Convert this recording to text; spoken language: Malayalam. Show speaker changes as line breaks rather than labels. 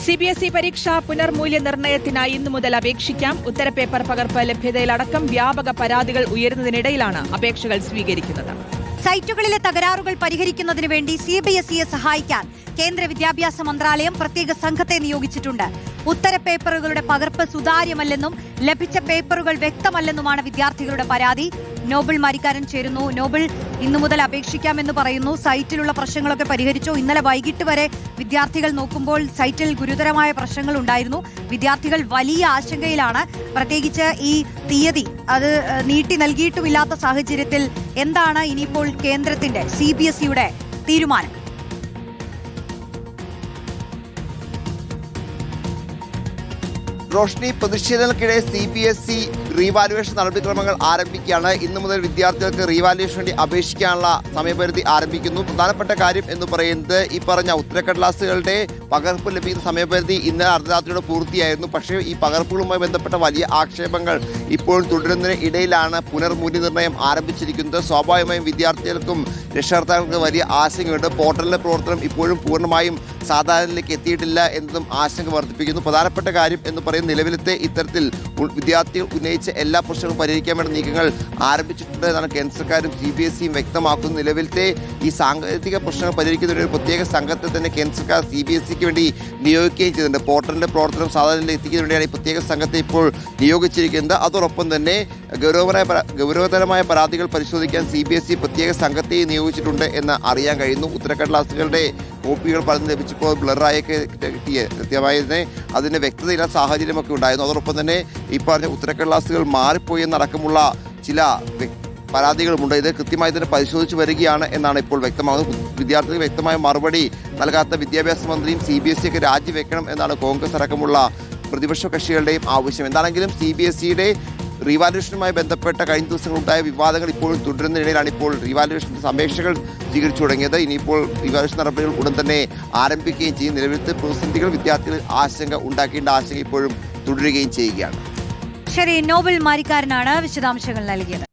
CBSE പരീക്ഷാ പുനർമൂല്യനിർണ്ണയത്തിനായി ഇന്നു മുതൽ അപേക്ഷിക്കാം. ഉത്തരപേപ്പർ പകർപ്പ് ലഭ്യതയിലടക്കം വ്യാപക പരാതികൾ ഉയരുന്നതിനിടയിലാണ് അപേക്ഷകൾ സ്വീകരിക്കുന്നത്.
സൈറ്റുകളിലെ തകരാറുകൾ പരിഹരിക്കുന്നതിന് വേണ്ടി CBSEയെ സഹായിക്കാൻ കേന്ദ്ര വിദ്യാഭ്യാസ മന്ത്രാലയം പ്രത്യേക സംഘത്തെ നിയോഗിച്ചിട്ടുണ്ട്. ഉത്തരപേപ്പറുകളുടെ പകർപ്പ് സുതാര്യമല്ലെന്നും ലഭിച്ച പേപ്പറുകൾ വ്യക്തമല്ലെന്നുമാണ് വിദ്യാർത്ഥികളുടെ പരാതി. നോബിൾ മാരിക്കാരൻ ചേരുന്നു. നോബിൾ, ഇന്നു മുതൽ അപേക്ഷിക്കാമെന്ന് പറയുന്നു. സൈറ്റിലുള്ള പ്രശ്നങ്ങളൊക്കെ പരിഹരിച്ചു. ഇന്നലെ വൈകിട്ട് വരെ വിദ്യാർത്ഥികൾ നോക്കുമ്പോൾ സൈറ്റിൽ ഗുരുതരമായ പ്രശ്നങ്ങൾ ഉണ്ടായിരുന്നു. വിദ്യാർത്ഥികൾ വലിയ ആശങ്കയിലാണ്. പ്രത്യേകിച്ച് ഈ തീയതി അത് നീട്ടി നൽകിയിട്ടുമില്ലാത്ത സാഹചര്യത്തിൽ എന്താണ് ഇനിയിപ്പോൾ കേന്ദ്രത്തിന്റെ CBSEയുടെ തീരുമാനം?
റോഷ്നി, പ്രതിഷേധങ്ങൾക്കിടെ CBSE റീവാലുവേഷൻ നടപടിക്രമങ്ങൾ ആരംഭിക്കുകയാണ്. ഇന്നു മുതൽ വിദ്യാർത്ഥികൾക്ക് റീവാലുവേഷൻ വേണ്ടി അപേക്ഷിക്കാനുള്ള സമയപരിധി ആരംഭിക്കുന്നു. പ്രധാനപ്പെട്ട കാര്യം എന്ന് പറയുന്നത് ഈ പറഞ്ഞ ഉത്തരക്കടലാസുകളുടെ പകർപ്പ് ലഭിക്കുന്ന സമയപരിധി ഇന്നലെ അർദ്ധരാത്രിയോടെ പൂർത്തിയായിരുന്നു. പക്ഷേ ഈ പകർപ്പുകളുമായി ബന്ധപ്പെട്ട വലിയ ആക്ഷേപങ്ങൾ ഇപ്പോഴും തുടരുന്നതിന് ഇടയിലാണ് പുനർമൂല്യനിർണ്ണയം ആരംഭിച്ചിരിക്കുന്നത്. സ്വാഭാവികമായും വിദ്യാർത്ഥികൾക്കും രക്ഷകർത്താക്കൾക്ക് വലിയ ആശങ്കയുണ്ട്. പോർട്ടലിലെ പ്രവർത്തനം ഇപ്പോഴും പൂർണ്ണമായും സാധാരണയിലേക്ക് എത്തിയിട്ടില്ല എന്നതും ആശങ്ക വർദ്ധിപ്പിക്കുന്നു. പ്രധാനപ്പെട്ട കാര്യം എന്ന് പറയുന്നത് നിലവിലത്തെ ഇത്തരത്തിൽ വിദ്യാർത്ഥികൾ ഉന്നയിച്ച എല്ലാ പ്രശ്നങ്ങളും പരിഹരിക്കാൻ വേണ്ട നീക്കങ്ങൾ ആരംഭിച്ചിട്ടുണ്ട് എന്നാണ് കേന്ദ്ര സർക്കാരും CBSEയും വ്യക്തമാക്കുന്നത്. നിലവിലത്തെ ഈ സാങ്കേതിക പ്രശ്നങ്ങൾ പരിഹരിക്കുന്നതിന് ഒരു പ്രത്യേക സംഘത്തെ തന്നെ കേന്ദ്ര സർക്കാർ CBSEക്ക് വേണ്ടി നിയോഗിക്കുകയും ചെയ്തിട്ടുണ്ട്. പോർട്ടലിന്റെ പ്രവർത്തനം സാധാരണയിൽ എത്തിക്കുന്നതിന് വേണ്ടിയാണ് ഈ പ്രത്യേക സംഘത്തെ ഇപ്പോൾ നിയോഗിച്ചിരിക്കുന്നത്. അതോടൊപ്പം തന്നെ ഗൗരവതരമായ പരാതികൾ പരിശോധിക്കാൻ CBSE പ്രത്യേക സംഘത്തെ നിയോഗിച്ചിട്ടുണ്ട് എന്ന് അറിയാൻ കഴിയുന്നു. ഉത്തരക്കടലാസുകളുടെ കോപ്പികൾ പലതും ലഭിച്ചപ്പോൾ ബ്ലറായൊക്കെ കൃത്യമായി അതിന് വ്യക്തതയില്ലാത്ത സാഹചര്യമൊക്കെ ഉണ്ടായിരുന്നു. അതോടൊപ്പം തന്നെ ഈ പറഞ്ഞ ഉത്തരക്കടലാസുകൾ മാറിപ്പോയി എന്നടക്കമുള്ള ചില പരാതികളുമുണ്ട്. ഇത് കൃത്യമായി തന്നെ പരിശോധിച്ച് വരികയാണ് എന്നാണ് ഇപ്പോൾ വ്യക്തമാകുന്നത്. വിദ്യാർത്ഥികൾ വ്യക്തമായ മറുപടി നൽകാത്ത വിദ്യാഭ്യാസ മന്ത്രിയും CBSEയൊക്കെ രാജിവെക്കണം എന്നാണ് കോൺഗ്രസ് അടക്കമുള്ള പ്രതിപക്ഷ കക്ഷികളുടെയും ആവശ്യം. എന്താണെങ്കിലും CBSEയുടെ റീവാലുവേഷനുമായി ബന്ധപ്പെട്ട കഴിഞ്ഞ ദിവസങ്ങളുണ്ടായ വിവാദങ്ങൾ ഇപ്പോഴും തുടരുന്നതിനിടയിലാണ് ഇപ്പോൾ റീവാലുവേഷൻ്റെ അപേക്ഷകൾ സ്വീകരിച്ചു തുടങ്ങിയത്. ഇനിയിപ്പോൾ റീവാലുവേഷൻ നടപടികൾ ഉടൻ തന്നെ ആരംഭിക്കുകയും ചെയ്യും. നിലവിലത്തെ പ്രതിസന്ധികൾ വിദ്യാർത്ഥികളിൽ ആശങ്ക ഉണ്ടാക്കേണ്ട ആശങ്ക ഇപ്പോഴും തുടരുകയും ചെയ്യുകയാണ്.
ശരി, നോബിൾ മാരിക്കാരനാണ് വിശദാംശങ്ങൾ നൽകിയത്.